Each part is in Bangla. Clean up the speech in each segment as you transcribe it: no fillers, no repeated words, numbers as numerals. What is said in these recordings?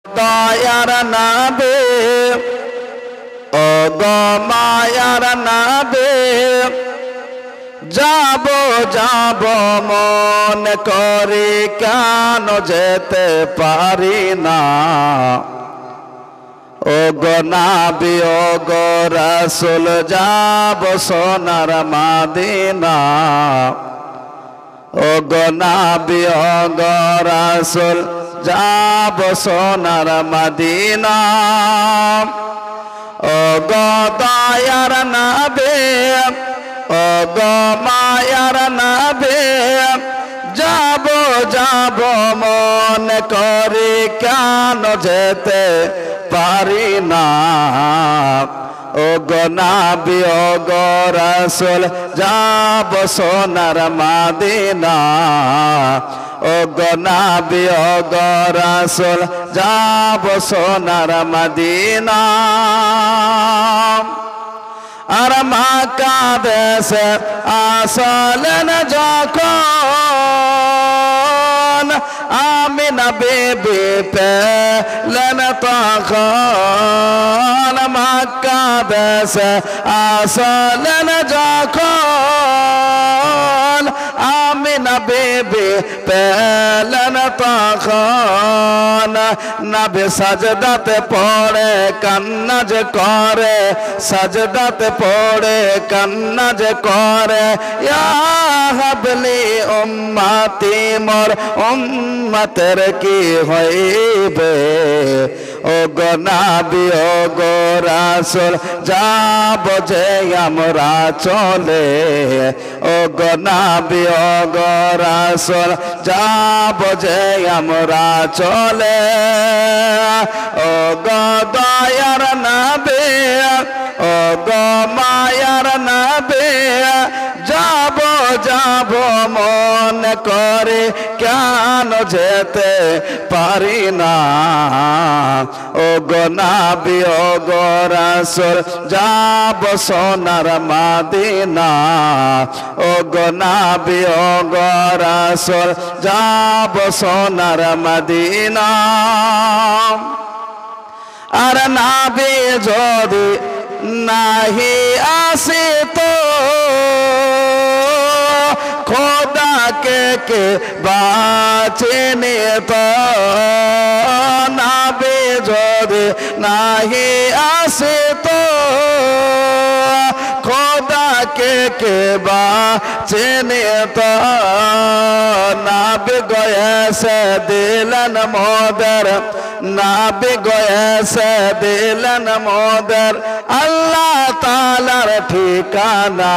দয়ার নবী ও গো মায়ার নবী যাব যাব মন করে কেন যেতে পারি না ও গো নবী ও গো রাসূল যাব সোনার মদিনা ও গো নবী ও গো রাসূল যাব সোনার মদিনা ও গো দয়ার নবী ও গো মায়ার নবী যাব যাব মন করে কেন যেতে পারি না ও গো নবী ও গো রাসূল যাব সোনার মদিনা ও গো নবী ও গো রাসূল যাব সোনার মদিনা আর মক্কা দেশে আসলেন যখন আমিনা বিবি পেলেন তখন মক্কা দেশে আসলেন যখন আমিনা বিবি পেলেন তখন নবী সাজদাতে পড়ে কান্না যে করে সাজদাতে পড়ে কান্না যে করে ইয়া হাবলি উম্মতি মোর উম্মতের কি হইবে ও গো নবী ও গো রাসূল যাব যে আমরা চলে ও গো নবী ও গো রাসূল যাব যে আমরা চলে ও গো দয়ার নবী ও গো মায়ার নবী যাব যাব মন করে কেন যেতে পারি না ও গো নবী ও গো রাসূল যাব সোনার মদিনা ও গো নবী ও গো রাসূল যাব সোনার মদিনা আর নবী যদি নাহি আসে তো খোদাকে কে বাঁচেনে তো নবী যদি নাহি আসে তো খোদাকে কে বাঁচেনে তো নবী গয়েছে দিলেন মোদের নবী গয়েছে দিলেন মোদের আল্লাহ তাআলার ঠিকানা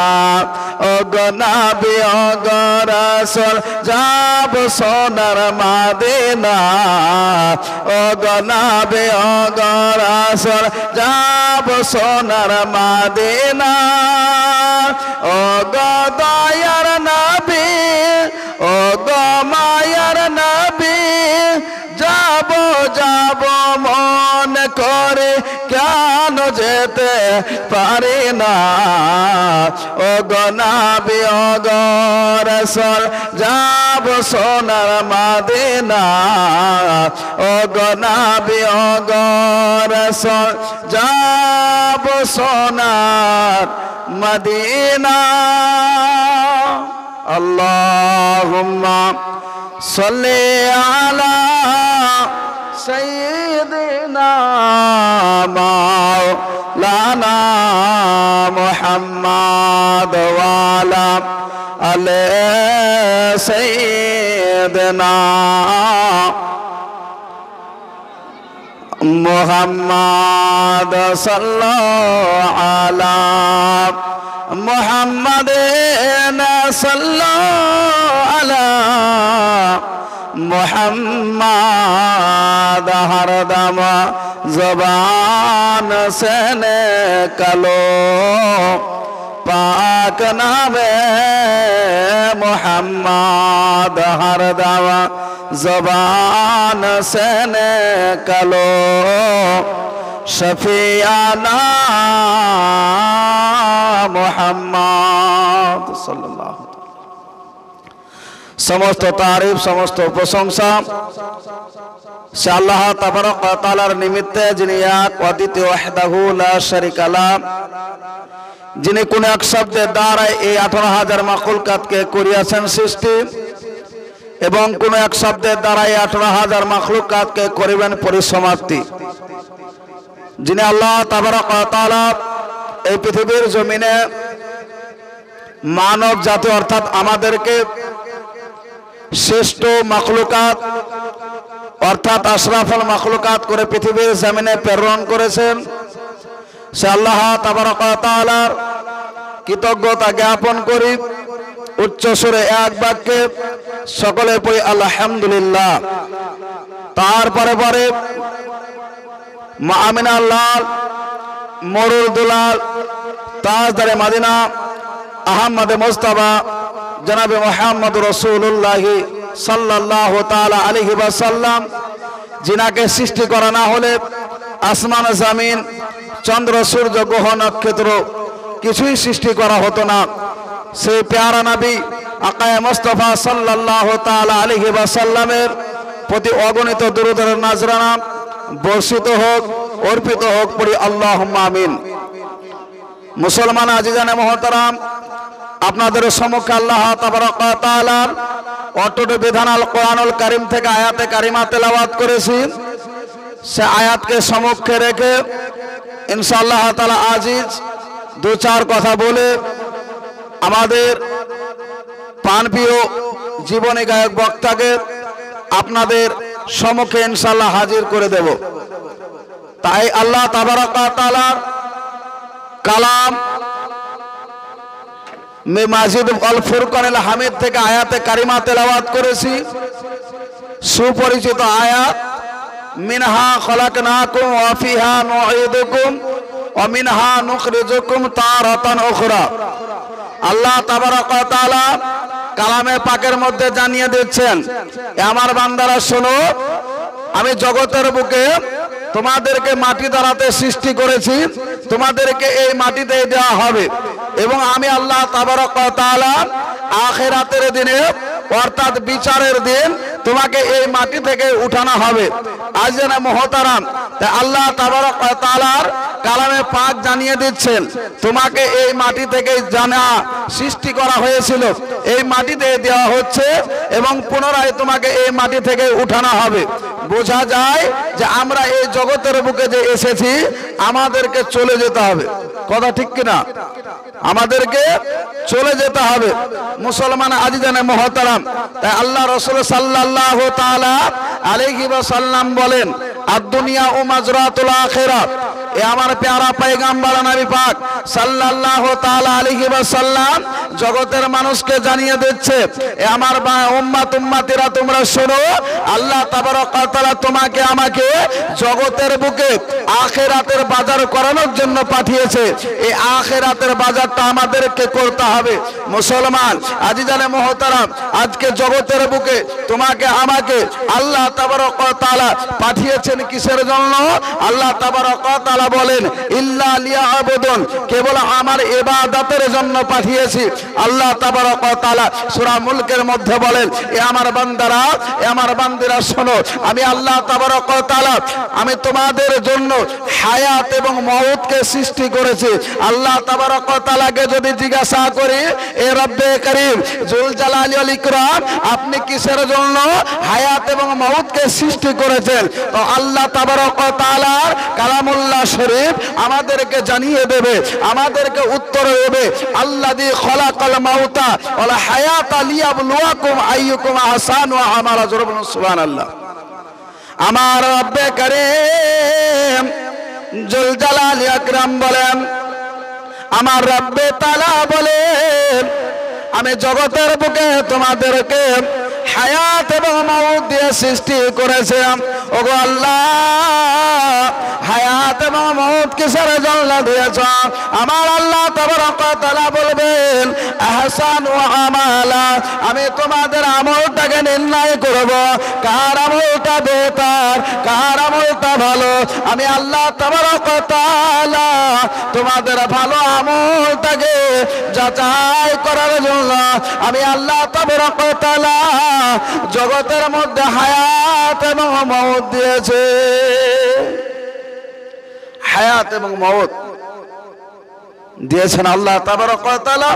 ও গো নবী ও গো রাসূল যাব সোনার মদিনা ও গো নবী ও গো রাসূল যাব সোনার মদিনা ও গো দয়ার নবী ও গো মায়ার নবী যাব যাব মন করে কেন যেতে পারি না ও গো নবী ও গো রাসূল যাব সোনার মদিনা ও গো নবী ও গো রাসূল যাব সোনার মদিনা আল্লাহুম্মা সাল্লি আলা সাইয়্যিদিনা মাওলানা মুহাম্মদ ওয়া আলা আলি সাইয়্যিদিনা মুহাম্মদ সাল্লাল্লাহু আলা মুহাম্মাদিন সাল্লাল্লাহু আলা मुहम्मद हरदम ज़बान से निकलो पाक नामे मुहम्मद हरदम ज़बान से निकलो शफियाना मुहम्मद सल्लल्लाहु समस्त तारीफ समस्त प्रशंसा সে আল্লাহ তাবারক ওয়া তাআলার নিমিত্তে যিনি এক অদ্বিতীয় ওয়াহদাহু লা শারীকা লাহ, যিনি কোন এক শব্দের দ্বারা এই 18,000 মাখলুকাতকে করিয়াছেন সৃষ্টি এবং কোন এক শব্দের দ্বারা এই 18,000 মাখলুকাতকে করিবেন পরিসমাপ্তি। যিনি আল্লাহ তাবারক ওয়া তাআলা এই পৃথিবীর জমিনে মানব জাতি অর্থাৎ আমাদেরকে শ্রেষ্ঠ মাখলুকাত অর্থাৎ আশরাফুল মাখলুকাত করে পৃথিবীর জমিনে প্রেরণ করেছেন, সে আল্লাহ তাবারক ওয়া তাআলার কৃতজ্ঞতা জ্ঞাপন করি। উচ্চ সুরে এক বাক্যে সকলে পড়ি আলহামদুলিল্লাহ। তারপরে পরে মা আমিনার লাল, মরুর দুলাল, তাজদারে মদিনা, আহমদ মুস্তাফা জনাবে মুহাম্মদ রাসূলুল্লাহ সাল্লাল্লাহু তাআলা আলাইহি ওয়াসাল্লাম, যিনাকে সৃষ্টি করা না হলে আসমান জমিন চন্দ্র সূর্য গ্রহ নক্ষত্র কিছুই সৃষ্টি করা হতো না। সেই প্যারা নবী আকায়ে মুস্তাফা সাল্লাল্লাহু তাআলা আলাইহি ওয়াসাল্লামের প্রতি অগণিত দরুদের নজরানা বর্ষিত হোক, অর্পিত হোক, পড়ি আল্লাহুম্মা আমিন। মুসলমান আজিজানে মুহতারাম, আপনাদের সম্মুখে আল্লাহ তাবারক ওয়া তাআলার অটুট বিধান আল কোরআনুল কারীম থেকে আয়াতে কারিমা তেলাওয়াত করেছি। সে আয়াতকে সম্মুখে রেখে ইনশাআল্লাহ তাআলা আজিজ দু চার কথা বলে আমাদের প্রাণপ্রিয় জীবনী গায়ক বক্তাকে আপনাদের সম্মুখে ইনশাআল্লাহ হাজির করে দেব। তাই আল্লাহ তাবারক ওয়া তাআলার কালাম মাজিদ আল ফুরকানুল হামিদ থেকে আয়াতে কারিমা তেলাওয়াত করেছি। সুপরিচিত আয়াত, মিনহা খলাকনাকুম ওয়া ফিহা নুঈদুকুম ওয়া মিনহা নুখরিজুকুম তারাতান উখরা। আল্লাহ তাবারক ওয়া তাআলা কালামে পাকের মধ্যে জানিয়ে দিচ্ছেন, আমার বান্দারা শোনো, আমি জগতের বুকে তোমাদেরকে মাটি দ্বারাতে সৃষ্টি করেছি, তোমাদেরকে এই মাটিতে দেওয়া হবে এবং আমি আল্লাহ তাবারক ওয়া তাআলা আখিরাতের দিনে অর্থাৎ বিচারের দিন তোমাকে এই মাটি থেকে উঠানো হবে। আজিনা মুহতারাম, তাই আল্লাহ তাবারক ওয়া তাআলার কালামে পাক জানিয়ে দিচ্ছেন, তোমাকে এই মাটি থেকে জানা সৃষ্টি করা হয়েছিল, এই মাটিতে দেওয়া হচ্ছে এবং পুনরায় তোমাকে এই মাটি থেকে উঠানো হবে। বোঝা যায় যে আমরা এই জগতের বুকে যে এসেছি আমাদেরকে চলে যেতে হবে। কথা ঠিক কিনা? আমাদেরকে চলে যেতে হবে। মুসলমান আজিজানে মুহতারাম, তাই আল্লাহ রাসূল সাল্লাল্লাহু তাআলা আলাইহি ওয়াসাল্লাম বলেন, আদ-দুনিয়া ও মাজরাতুল আখিরাত। এ আমার প্যারা পয়গম্বর নবী পাক সাল্লাল্লাহু তাআলা আলাইহি ওয়াসাল্লাম জগতের মানুষকে জানিয়ে দিচ্ছে, এ আমার উম্মতিরা তোমরা শোনো, আল্লাহ তাবারক ওয়া তাআলা তোমাকে আমাকে জগতের বুকে আখিরাতের বাজার করানোর জন্য পাঠিয়েছে। এই আখিরাতের বাজারটা আমাদেরকে করতে হবে। মুসলমান আজিজানে মুহতারাম, আজকে জগতের বুকে তোমাকে আমাকে আল্লাহ তাবারক ওয়া তাআলা পাঠিয়েছেন কিসের জন্য? আল্লাহ তাবারক ওয়া তাআলা বলেন, ইল্লা লিয়াবুদুন, কেবল আমার ইবাদতের জন্য পাঠিয়েছি। আল্লাহ তাবারক ওয়া তাআলা সূরা মুলকের মধ্যে বলেন, এ আমার বান্দারা, এ আমার বান্দিরা শোনো, আমি আল্লাহ তাবারক ওয়া তাআলা আমি তোমাদের জন্য হায়াত এবং মওতকে সৃষ্টি করেছি। আল্লাহ তাবারক ওয়া তাআলাকে যদি জিজ্ঞাসা করি, এ রব্বে করিম জুল জালালি ওয়াল ইকরাম, আপনি কিসের জন্য হায়াত এবং মওতকে সৃষ্টি করেছেন? তো আল্লাহ তাবারক ওয়া তাআলার কালামুল্লাহ শরীফ আমাদেরকে জানিয়ে দেবে, আমাদেরকে উত্তর দেবে, আল্লাযী খলাকাল মাউতা ওয়াল হায়াতা লিয়াবলুয়াকুম আইয়ুকুম আহসানু আমালা। সুবহানাল্লাহ। আমার রব্বে করিম জুল জালালি আকরাম বলেন, আমার রব্বে তাআলা বলেন, আমি জগতের বুকে তোমাদেরকে হায়াত এবং মওত দিয়ে সৃষ্টি করেছিলাম। ওগো আল্লাহ, হায়াত এবং মওত কিসের জন্য দিয়েছ? আমার আল্লাহ তাবারক ওয়া তাআলা বলবেন, আহসানু আমালা, আমি তোমাদের আমলটাকে নির্ণয় করব, কার আমলটা বেহতর, কার আমলটা ভালো। আমি আল্লাহ তাবারক ওয়া তাআলা তোমাদের ভালো আমলটাকে যাচাই করার জন্য আমি আল্লাহ তাবারক ওয়া তাআলা জগতের মধ্যে হায়াত এবং মওত দিয়েছে। হায়াত এবং মওত দিয়েছেন আল্লাহ তাবারক ওয়া তাআলা।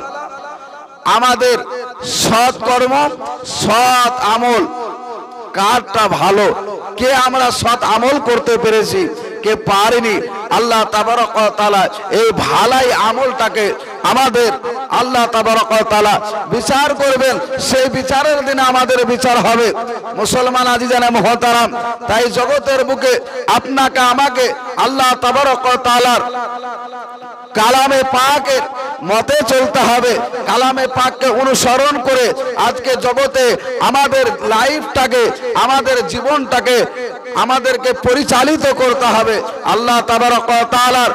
আমাদের সৎ কর্ম, সৎ আমল কারটা ভালো, কে আমরা সৎ আমল করতে পেরেছি, কে পারিনি, আল্লাহ তাবারক ওয়া তাআলা এই ভালাই আমলটাকে আমাদের আল্লাহ তাবারক ওয়া তাআলা বিচার করবেন। সেই বিচারের দিনে আমাদের বিচার হবে। মুসলমান আজিজানে মুহতারাম, তাই জগতের বুকে আপনাকে আমাকে আল্লাহ তাবারক ওয়া তাআলার কালামে পাকের মতে চলতে হবে। কালামে পাককে অনুসরণ করে আজকে জগতে আমাদের লাইফটাকে, আমাদের জীবনটাকে আমাদেরকে পরিচালিত করতে হবে। আল্লাহ তাবারক ওয়া তাআলার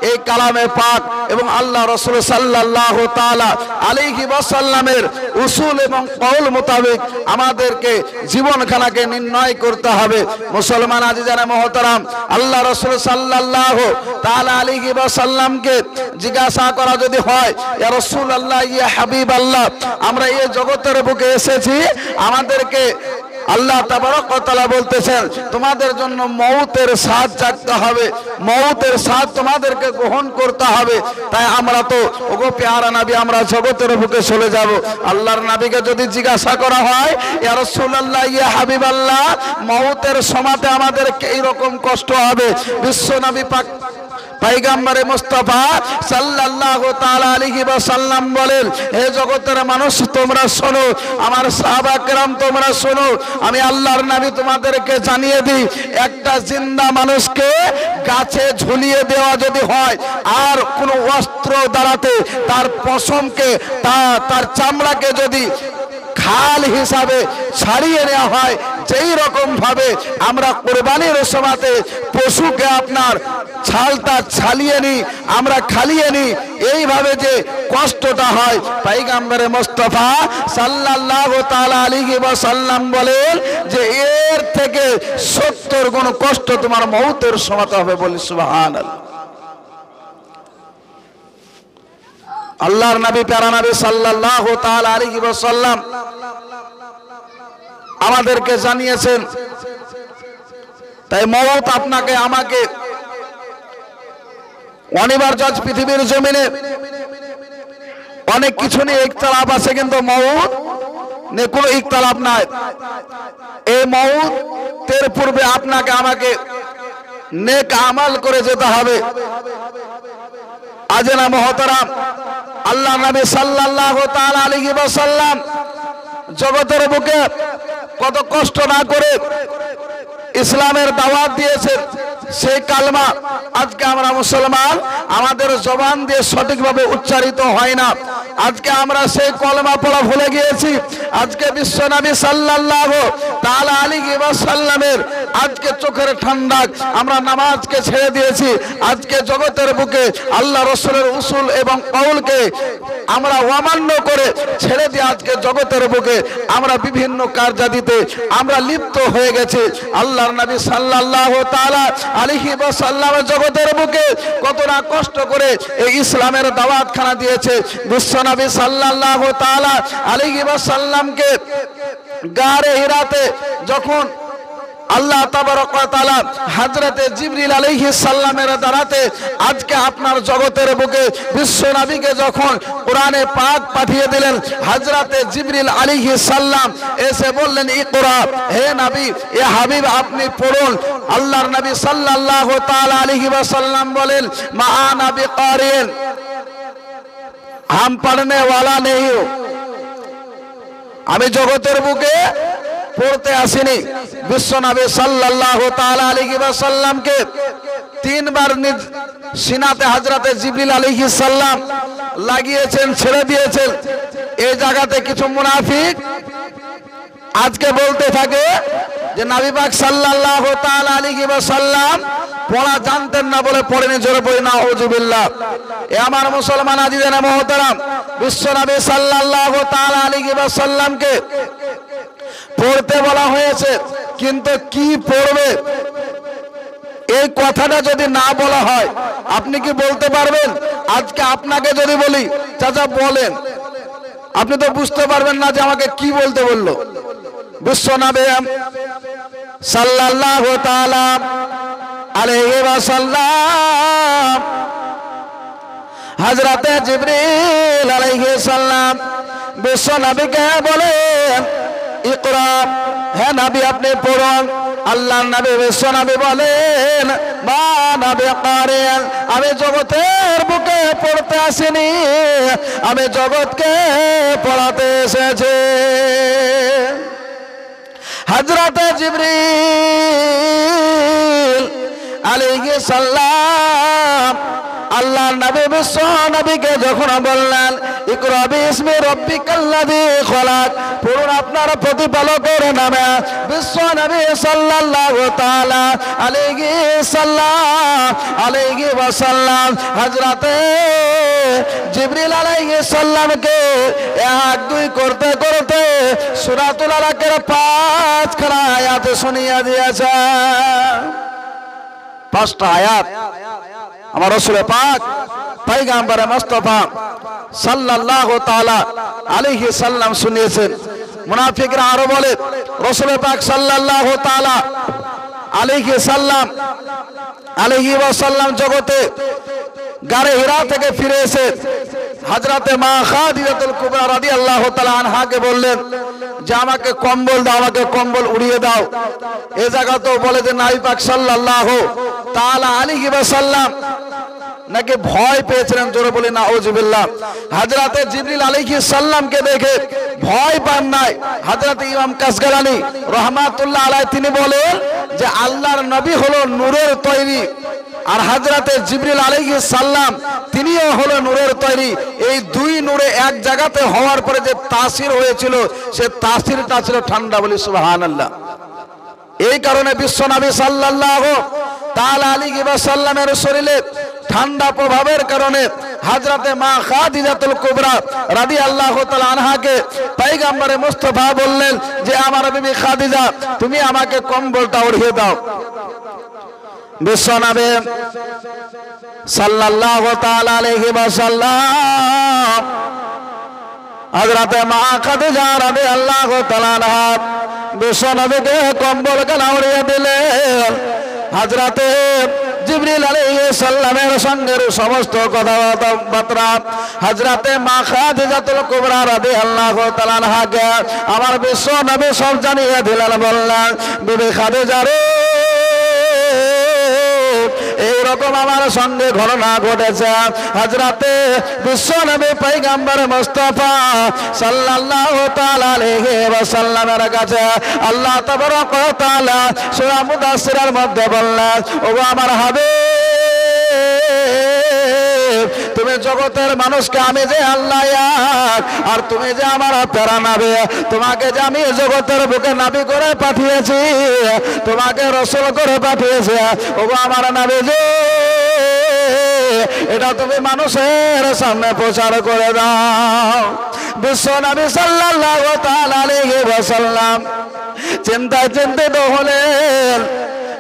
এই কালামে পাক এবং আল্লাহ রাসূল সাল্লাল্লাহু তাআলা আলাইহি ওয়াসাল্লামের উসুল এবং কওল মোতাবেক আমাদেরকে জীবনখানাকে নির্ণয় করতে হবে। মুসলমান আজিজানে মুহতারাম, আল্লাহ রাসূল সাল্লাল্লাহু তাআলা আলাইহি ওয়াসাল্লামকে জিজ্ঞাসা করা যদি হয়, ইয়া রাসূলুল্লাহ, ইয়া হাবিবাল্লাহ, আমরা এই জগতের বুকে এসেছি, আমাদেরকে আল্লাহ তাবারক ওয়া তাআলা বলতেছেন তোমাদের জন্য মওতের স্বাদ চাখতে হবে, মওতের স্বাদ তোমাদেরকে গ্রহণ করতে হবে। তাই আমরা তো ওগো পেয়ারা নবী, আমরা জগতের বুকে চলে যাব। আল্লাহর নবীকে যদি জিজ্ঞাসা করা হয়, ইয়া রাসূলুল্লাহ, ইয়া হাবিবাল্লাহ, মওতের সময়তে আমাদের এই রকম কষ্ট হবে, বিশ্ব নবী পাক পয়গম্বরে মুস্তাফা সাল্লাল্লাহু তাআলা আলাইহি ওয়াসাল্লাম বলেন, হে জগতের মানুষ তোমরা শোনো, আমার সাহাবা কেরাম তোমরা শোনো, আমি আল্লাহর নবী তোমাদেরকে জানিয়ে দিই, একটা জিন্দা মানুষকে গাছে ঝুলিয়ে দেওয়া যদি হয় আর কোনো অস্ত্র দ্বারাতে তার পশমকে তার চামড়াকে যদি খাল হিসাবে ছাড়িয়ে নেওয়া হয়, যেই রকম ভাবে আমরা কুরবানির সময়তে পশুকে আপনার ছালটা ছালিয়ে নি, আমরা খালিয়ে নি, এইভাবে যে কষ্টটা হয়, পয়গম্বরে মুস্তাফা সাল্লাল্লাহু তাআলা আলাইহি ওয়াসাল্লাম বলেন যে এর থেকে 70 গুণ কষ্ট তোমার মওতের সময়তে হবে। বলি সুবহানাল্লাহ। আল্লাহর নবী প্যারা নবী সাল্লাল্লাহু তাআলা আলাইহি ওয়াসাল্লাম আমাদেরকে জানিয়েছেন। তাই মওত আপনাকে আমাকে অনিবার্য। পৃথিবীর জমিনে অনেক কিছু নিয়ে ইখতিলাফ আছে, কিন্তু মওত নিয়ে কোনো ইখতিলাফ নাই। এই মওতের পূর্বে আপনাকে আমাকে নেক আমল করে যেতে হবে। আজিনা মুহতারাম, আল্লাহ নবী সাল্লাল্লাহু তাআলা আলাইহি ওয়াসাল্লাম জগতের বুকে কত কষ্ট না করে ইসলামের দাওয়াত দিয়েছেন। সেই কালমা আজকে আমরা মুসলমান, আমাদের জবান দিয়ে সঠিকভাবে উচ্চারিত হয় না। আজকে আমরা সেই কলমা পড়া ভুলে গিয়েছি। আজকে বিশ্বনবী সাল্লাল্লাহু তাআলা আলাইহি ওয়াসাল্লামের আজকে চোখের ঠান্ডা আমরা নামাজকে ছেড়ে দিয়েছি। আজকে জগতের বুকে আল্লাহ রাসূলের উসুল এবং কওলকে আমরা অমান্য করে ছেড়ে দিয়ে আজকে জগতের বুকে আমরা বিভিন্ন কার্যাদিতে আমরা লিপ্ত হয়ে গেছি। আল্লাহর নবী সাল্লাল্লাহু তাআলা আলাইহি ওয়াসাল্লাম জগতের বুকে কত না কষ্ট করে এই ইসলামের দাওয়াতখানা দিয়েছে। বিশ্বনবী সাল্লাল্লাহু তাআলা আলাইহি ওয়াসাল্লামকে গারে হিরাতে যখন আল্লাহ তাবারক ওয়া তাআলা হযরতে জিবরিল আলাইহিস সালামের দ্বারাতে আজকে আপনার জগতের বুকে বিশ্ব নবীকে যখন কোরআনে পাক পাঠিয়ে দিলেন, হযরতে জিবরিল আলাইহিস সালাম এসে বললেন, ইকরা, হে নবী, এ হাবিব আপনি পড়ুন। আল্লাহর নবী সাল্লাল্লাহু তাআলা আলাইহি ওয়াসাল্লাম বলেন, মা আনা বিকারিন, হাম পড়নে ওয়ালা নেই হো, আমি জগতের বুকে পড়তে আসিনি। বিশ্বনবী সাল্লাল্লাহু তাআলা আলাইহি ওয়াসাল্লামকে 3 বার সিনাতে হযরতে জিবরিল আলাইহিস সালাম লাগিয়েছেন, ছেড়ে দিয়েছেন। এই জায়গাতে কিছু মুনাফিক আজকে বলতে থাকে যে নবী পাক সাল্লাল্লাহু তাআলা আলাইহি ওয়াসাল্লাম পড়া জানতেন না বলে পড়েনি। জোরে পড়ি নাউযুবিল্লাহ। এ আমার মুসলমান আজিজানে মুহতারাম, বিশ্বনবী সাল্লাল্লাহু তাআলা আলাইহি ওয়াসাল্লামকে পড়তে বলা হয়েছে, কিন্তু কি পড়বে এই কথাটা যদি না বলা হয় আপনি কি বলতে পারবেন? আজকে আপনাকে যদি বলি চাচা বলেন, আপনি তো বুঝতে পারবেন না যে আমাকে কি বলতে বললো। বিশ্বনবী সাল্লাল্লাহু তাআলা আলাইহি ওয়াসাল্লাম হযরতে জিবরিল আলাইহিস সালাম বিশ্বনবীকে বলেন ইকরা, হে নবী আপনি পড়ুন। আল্লাহর নবী বিশ্বনবী বলেন মা নবী কারিন, আমি জগতের বুকে পড়তে আসিনি, আমি জগৎকে পড়াতে এসেছি। হযরতে জিবরিল আলাইহিস সালাম আল্লাহর নবী বিশ্ব নবীকে যখন বললেন ইকরা বিসমি রাব্বিকাল্লাযী খলাক, পড়ুন আপনার প্রতিপালকের নামে। বিশ্ব নবী সাল্লাল্লাহু তাআলা আলাইহি ওয়াসাল্লাম হযরতে জিবরিল আলাইহিস সালামকে এক দুই করতে করতে সূরাতুল আলাকের 5 খানা আয়াত শুনিয়ে দিয়েছে। 5টা আয়াত আমার রাসূল পাক পয়গম্বর মুস্তাফা সাল্লাল্লাহু তাআলা আলাইহি সাল্লাম শুনিয়েছেন। মুনাফিকরা আরো বলে রাসূল পাক সাল্লাল্লাহু তাআলা আলাইহি ওয়াসাল্লাম জগতে গারে হিরা থেকে ফিরে এসে হযরতে মা খাদিজাতুল কুবরা রাদিয়াল্লাহু তাআলা আনহাকে বললেন যে আমাকে কম্বল দাও, আমাকে কম্বল উড়িয়ে দাও। এই জায়গাতেও বলে যে নবী পাক সাল্লাল্লাহু তাআলা আলাইহি ওয়াসাল্লাম নাকি ভয় পেয়েছিলেন, জোরে বলি নাউজুবিল্লাহ। হযরতে জিবরিল আলাইহিস সালামকে দেখে ভয় পান নাই। হযরতে ইমাম কাসগালানী রাহমাতুল্লাহ আলাইহি তিনি বলেন যে আল্লাহর নবী হলো নূরের তৈরি, আর হযরতে জিবরিল আলাইহিস সালাম তিনিও হলো নূরের তৈরি। এই দুই নূরে এক জায়গাতে হওয়ার পরে যে তাসির হয়েছিল সে তাসিরটা ছিল ঠান্ডা, বলি সুবহানাল্লাহ। এই কারণে বিশ্বনবী সাল্লাল্লাহু তাআলা আলাইহি ওয়াসাল্লামের শরীরে ঠান্ডা প্রভাবের কারণে হযরতে মা খাদিজাতুল কুবরা রাদিয়াল্লাহু তাআলা আনহাকে পয়গম্বর মুস্তাফা বললেন যে আমার বিবি খাদিজা তুমি আমাকে কম্বলটা উড়িয়ে দাও। বিশ্বনবী সাল্লাল্লাহু তাআলা আলাইহি ওয়াসাল্লাম হযরতে মা খাদিজা রাদিয়াল্লাহু তাআলা আনহা বিশ্বনবীকে কম্বল খানা উড়িয়ে দিলেন। হযরতে জিবরিল আলাইহিস সালামের সঙ্গে সমস্ত কথাবার্তা হযরতে মা খাদিজাতুল কুবরা রাদিয়াল্লাহু তাআলা আনহাকে আমার বিশ্ব নবী সব জানিয়ে দিলেন। বললেন বিবি খাদিজা রে, এইরকম আমার সঙ্গে ঘটনা ঘটেছে। হযরতে বিশ্ব নবী পয়গম্বর মুস্তাফা সাল্লাল্লাহু তাআলা আলাইহি ওয়াসাল্লামের কাছে আল্লাহ তাবারক ওয়া তাআলা সূরা মুদাসসিরের মধ্যে বললেন ও আমার হাবিব, তুমি জগতের মানুষকে আমি যে আল্লাহ এক, আর তুমি যে আমার প্যারা নবী, তোমাকে যে আমি জগতের বুকে নবী করে পাঠিয়েছি, তোমাকে রাসূল করে পাঠিয়েছি, ও আমার নবী যে এটা তুমি মানুষের সামনে প্রচার করে দাও। বিশ্ব নবী সাল্লাল্লাহু তাআলা আলাইহি ওয়াসাল্লাম চিন্তায় চিন্তিত হলেন।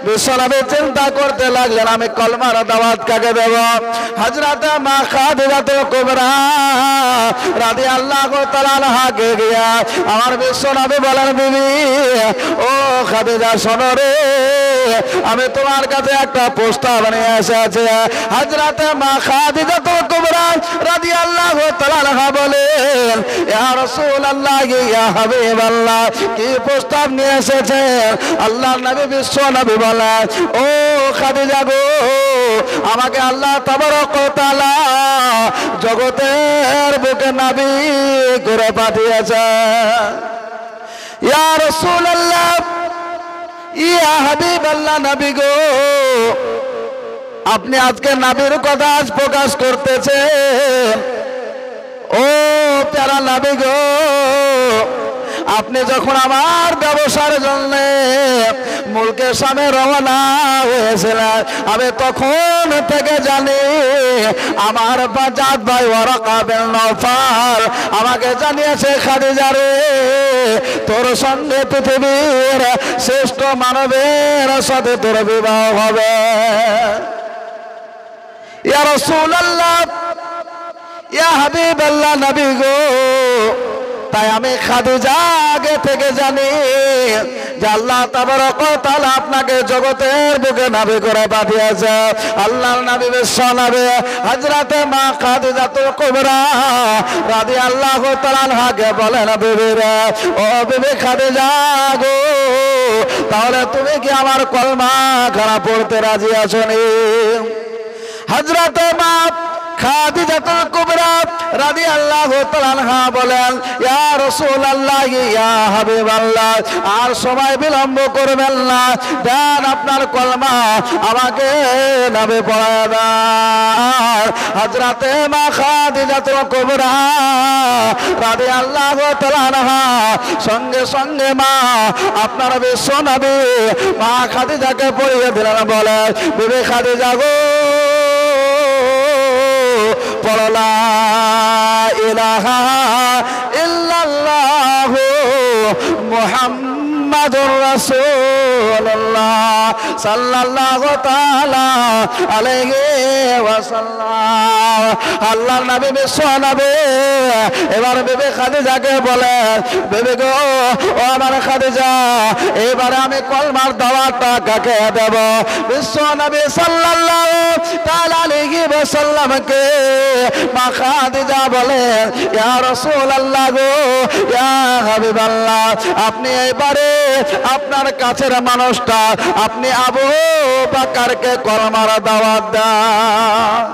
বিশ্বনবী চিন্তা করতে লাগলেন আমি কলমার দাওয়াত কাকে দেব। হযরতে মা খাদিজাতুল কুবরা রাদিয়াল্লাহু তাআলা আনহাকে গিয়া আমার বিশ্বনবী বলেন বিবি ও খাদিজা শোনো রে, আমি তোমার কাছে একটা প্রস্তাব নিয়ে এসেছি। হযরতে মা খাদিজাতুল কুবরা রাদিয়াল্লাহু তাআলা আনহা বলেন ইয়া রাসূলুল্লাহ ইয়া হাবিবাল্লাহ, কি প্রস্তাব নিয়ে এসেছেন? আল্লাহর নবী বিশ্ব নবী বলেন ও খাদিজা গো, আমাকে আল্লাহ তাবারক ওয়া তাআলা জগতের বুকে নবী করে পাঠিয়েছে। ইয়া রাসূলুল্লাহ ইয়া হাবিবাল্লাহ, নবী গো আপনি আজকে নবীর কথা আজ প্রকাশ করতেছেন। ও প্যারা নবী গো, আপনি যখন আমার ব্যবসার জন্য মুলকের সামনে রওনা হয়েছিলেন আমি তখন থেকে জানি আমার বাজাত ভাই ওয়ারাকা বিন নওফাল আমাকে জানিয়েছে খাদিজা রে তোর সঙ্গে পৃথিবীর শ্রেষ্ঠ মানবের সাথে তোর বিবাহ হবে। ইয়া রাসূলুল্লাহ ইয়া হাবিবাল্লাহ নবী গো তাই আমি খাদিজা আগে থেকে জানি যে আল্লাহ তাবারক ওয়া তাআলা আপনাকে জগতের বুকে নবী করে পাঠিয়েছে। আল্লাহর নবী বিশ্ব নবী হযরতে মা খাদিজাতুল কুবরা রাদিয়াল্লাহু তাআলা আনহাকে বলেন বিবি রে ও বিবি খাদিজা গো তাহলে তুমি কি আমার কলমা খারাপ পড়তে রাজি আছো নি? হযরতে মা খাদিজাতুল কুবরা রাদিয়াল্লাহু তাআলা আনহা বলেন ইয়া রাসূলুল্লাহ ইয়া হাবিবাল্লাহ আর সময় বিলম্ব করবেন না দেন আপনার কলমা আমাকে নবী পড়ায় দেন। হযরতে মা খাদিজাতুল কুবরা রাদিয়াল্লাহু তাআলা আনহা সঙ্গে সঙ্গে মা আপনার বিশ্ব নবী মা খাদিজাকে পড়িয়ে দিলেন। বলে বিবি খাদিজা গো লা ইলাহা ইল্লাল্লাহ মুহাম্মাদুর রাসূলুল্লাহ সাল্লাল্লাহু তাআলা আলাইহি ওয়াসাল্লাম। আল্লাহর নবী বিশ্ব নবী এবার বিবি খাদিজাকে বলে বিবি গো ও আমার খাদিজা এবারে আমি কলমার দাওয়াতটা কাকে দেব? বিশ্ব নবী সাল্লাল্লাহু তাআলা আলাইহি ওয়াসাল্লামকে মা খাদিজা বলে ইয়া রাসূলুল্লাহ গো ইয়া হাবিবাল্লাহ আপনি এবারে আপনার কাছের মানুষটা আপনি আবু বকরকে কলমার দাওয়াত দেন।